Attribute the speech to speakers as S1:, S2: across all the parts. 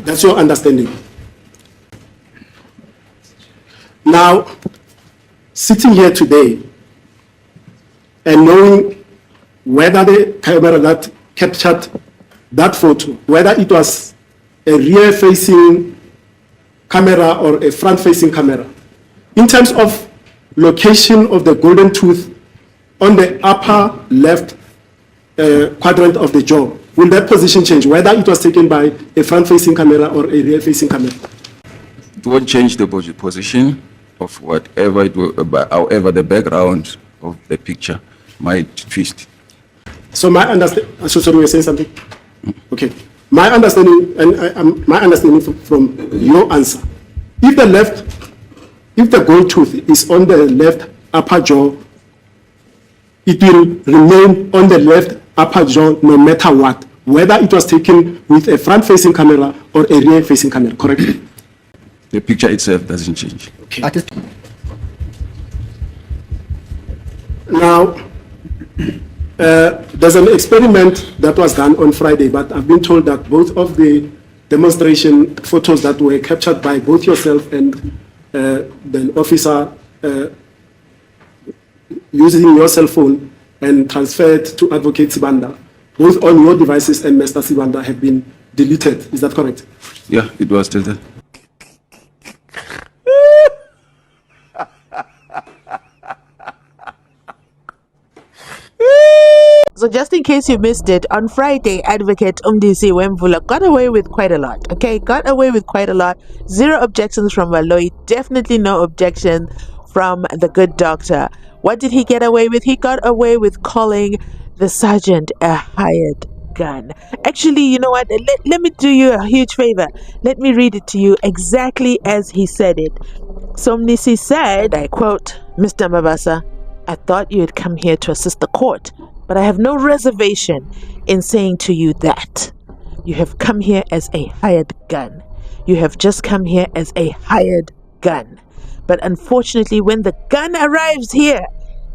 S1: That's your understanding. Now, sitting here today and knowing whether the camera that captured that photo, whether it was a rear-facing camera or a front-facing camera, in terms of location of the golden tooth on the upper left quadrant of the jaw, will that position change, whether it was taken by a front-facing camera or a rear-facing camera?
S2: It won't change the position of whatever it will, however the background of the picture might twist.
S1: So my understanding, so sorry, you were saying something? Okay. My understanding, and my understanding from your answer, if the gold tooth is on the left upper jaw, it will remain on the left upper jaw no matter what, whether it was taken with a front-facing camera or a rear-facing camera, correct?
S2: The picture itself doesn't change.
S1: Okay. Now, there's an experiment that was done on Friday, but I've been told that both of the demonstration photos that were captured by both yourself and the officer using your cell phone and transferred to Advocate Sibanda, both on your devices and Mr. Sibanda, have been deleted. Is that correct?
S2: Yeah, it was deleted.
S3: So just in case you missed it, on Friday, Advocate Mzansi Unfiltered got away with quite a lot. Okay, got away with quite a lot. Zero objections from Valoyi, definitely no objection from the good doctor. What did he get away with? He got away with calling the sergeant a hired gun. Actually, you know what? Let me do you a huge favor. Let me read it to you exactly as he said it. So Mzansi said, I quote, "Mr. Mabasa, I thought you had come here to assist the court, but I have no reservation in saying to you that you have come here as a hired gun. You have just come here as a hired gun. But unfortunately, when the gun arrives here,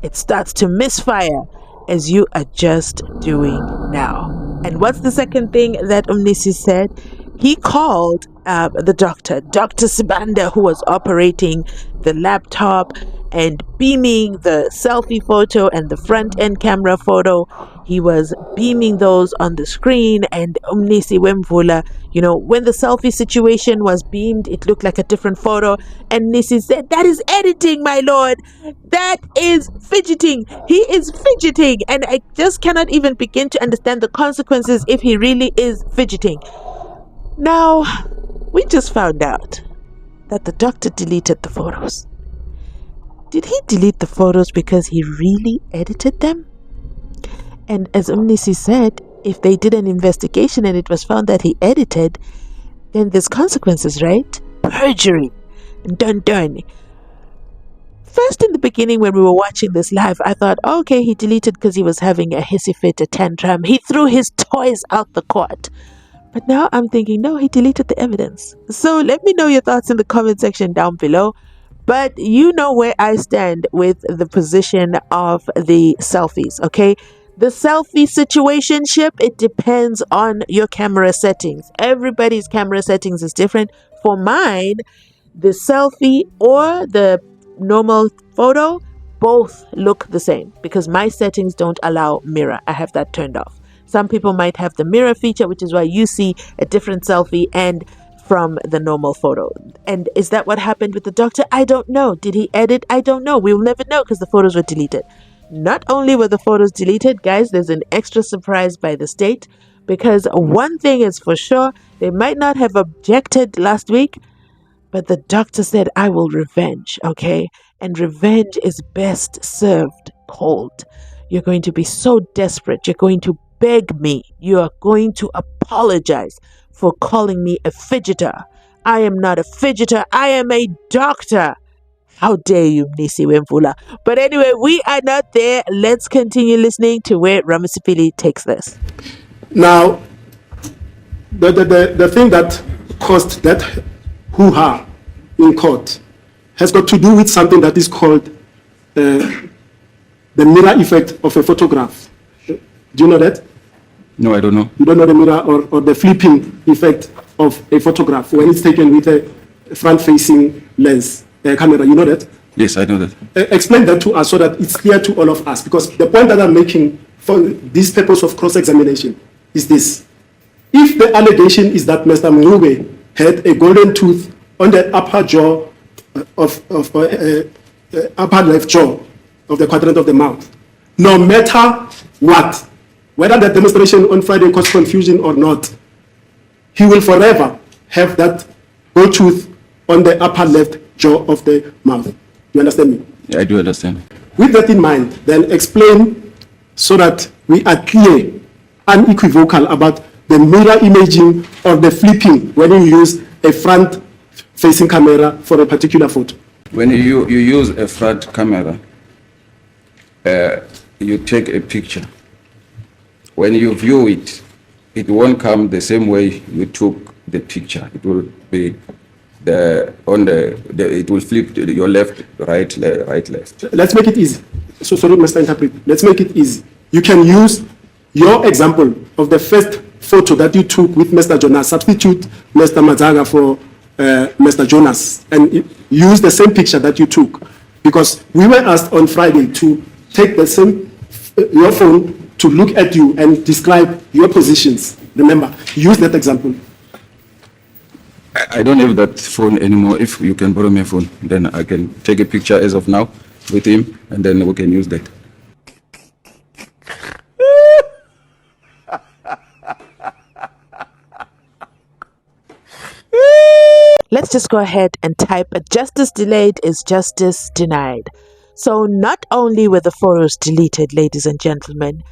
S3: it starts to misfire, as you are just doing now." And what's the second thing that Mzansi said? He called the doctor, Dr. Sibanda, who was operating the laptop and beaming the selfie photo and the front end camera photo. He was beaming those on the screen, and Mzansi Unfiltered, you know, when the selfie situation was beamed, it looked like a different photo. And Mzansi said, "That is editing, my lord. That is fidgeting. He is fidgeting." And I just cannot even begin to understand the consequences if he really is fidgeting. Now, we just found out that the doctor deleted the photos. Did he delete the photos because he really edited them? And as Mzansi said, if they did an investigation and it was found that he edited, then there's consequences, right? Perjury. Dun. First, in the beginning, when we were watching this live, I thought, okay, he deleted because he was having a hissy fit, a tantrum. He threw his toys out the court. But now I'm thinking, no, he deleted the evidence. So let me know your thoughts in the comment section down below. But you know where I stand with the position of the selfies, okay? The selfie situationship, it depends on your camera settings. Everybody's camera settings is different. For mine, the selfie or the normal photo, both look the same because my settings don't allow mirror. I have that turned off. Some people might have the mirror feature, which is why you see a different selfie and from the normal photo. And is that what happened with the doctor? I don't know. Did he edit? I don't know. We will never know because the photos were deleted. Not only were the photos deleted, guys, there's an extra surprise by the state, because one thing is for sure, they might not have objected last week, but the doctor said, "I will revenge," okay? And revenge is best served cold. You're going to be so desperate. You're going to beg me. You are going to apologize for calling me a fidgeter. I am not a fidgeter. I am a doctor. How dare you, Mzansi Unfiltered? But anyway, we are not there. Let's continue listening to where Ramosepele'S takes this.
S1: Now, the thing that caused that hoo-ha in court has got to do with something that is called the mirror effect of a photograph. Do you know that?
S2: No, I don't know.
S1: You don't know the mirror or the flipping effect of a photograph when it's taken with a front-facing lens camera. You know that?
S2: Yes, I know that.
S1: Explain that to us so that it's clear to all of us. Because the point that I'm making for this purpose of cross-examination is this. If the allegation is that Mr. Mngube had a golden tooth on the upper jaw upper left jaw of the quadrant of the mouth, no matter what, whether the demonstration on Friday caused confusion or not, he will forever have that gold tooth on the upper left jaw of the mouth. You understand me?
S2: Yeah, I do understand.
S1: With that in mind, then explain so that we are clear, unequivocal about the mirror imaging or the flipping when you use a front-facing camera for a particular photo.
S2: When you use a front camera, you take a picture. When you view it, it won't come the same way you took the picture. It will be it will flip to your left, right, left.
S1: Let's make it easy. So sorry, Mr. Interpret. Let's make it easy. You can use your example of the first photo that you took with Mr. Jonas. Substitute Mr. Mazaga for Mr. Jonas and use the same picture that you took, because we were asked on Friday to take the same your phone to look at you and describe your positions. Remember, use that example.
S2: I don't have that phone anymore. If you can borrow my phone, then I can take a picture as of now with him, and then we can use that.
S3: Let's just go ahead and type justice delayed is justice denied. So not only were the photos deleted, ladies and gentlemen,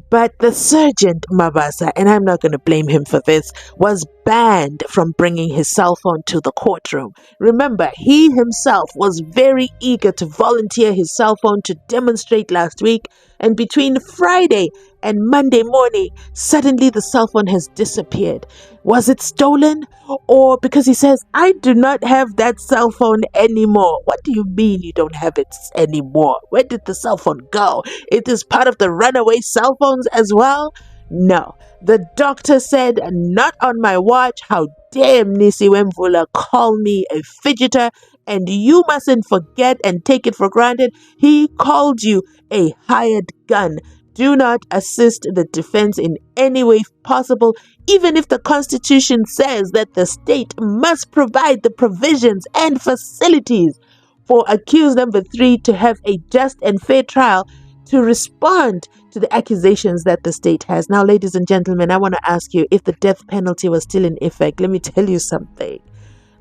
S3: but the Sergeant Mabasa, and I'm not going to blame him for this, was banned from bringing his cell phone to the courtroom. Remember, he himself was very eager to volunteer his cell phone to demonstrate last week, and between Friday and Monday morning, suddenly the cell phone has disappeared. Was it stolen? Or because he says, I do not have that cell phone anymore. What do you mean you don't have it anymore? Where did the cell phone go? It is part of the runaway cell phones as well? No. The doctor said, not on my watch. How dare Mnisi Wemvula call me a fidgeter? And you mustn't forget and take it for granted, he called you a hired gun. Do not assist the defense in any way possible, even if the Constitution says that the state must provide the provisions and facilities for accused number 3 to have a just and fair trial, to respond to the accusations that the state has. Now, ladies and gentlemen, I want to ask you, if the death penalty was still in effect, let me tell you something.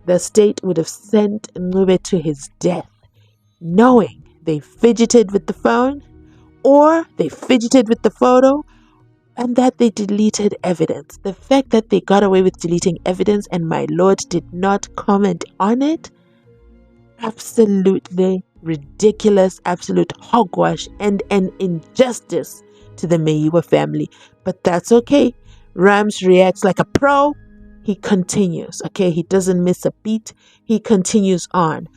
S3: The state would have sent Ngube to his death, knowing they fidgeted with the phone, or they fidgeted with the photo, and that they deleted evidence. The fact that they got away with deleting evidence and my lord did not comment on it, absolutely ridiculous, absolute hogwash, and an injustice to the Meyiwa family. But that's okay. Rams reacts like a pro. He continues, okay? He doesn't miss a beat. He continues on.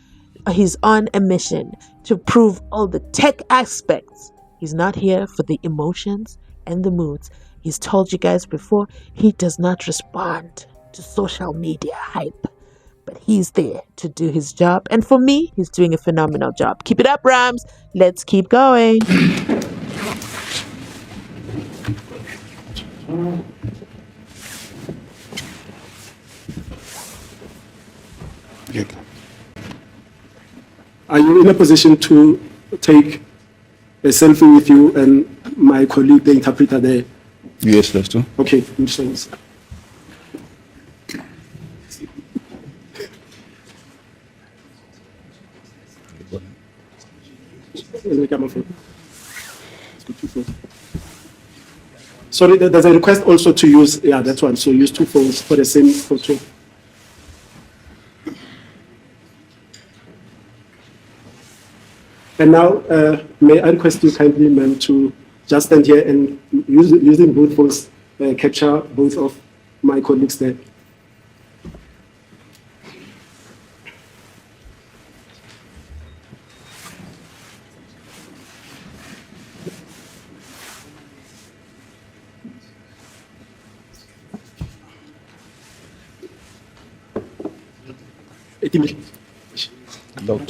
S3: He's on a mission to prove all the tech aspects. He's not here for the emotions and the moods. He's told you guys before, he does not respond to social media hype. But he's there to do his job. And for me, he's doing a phenomenal job. Keep it up, Rams. Let's keep going.
S1: Are you in a position to take a selfie with you and my colleague, the interpreter there?
S2: Yes, that's true.
S1: Okay, which sense? Sorry, there's a request also to use, yeah, that one. So use 2 phones for the same photo. And now, may I request you kindly, ma'am, to just stand here and using both phones, capture both of my colleagues there. 18 minutes.
S2: Look.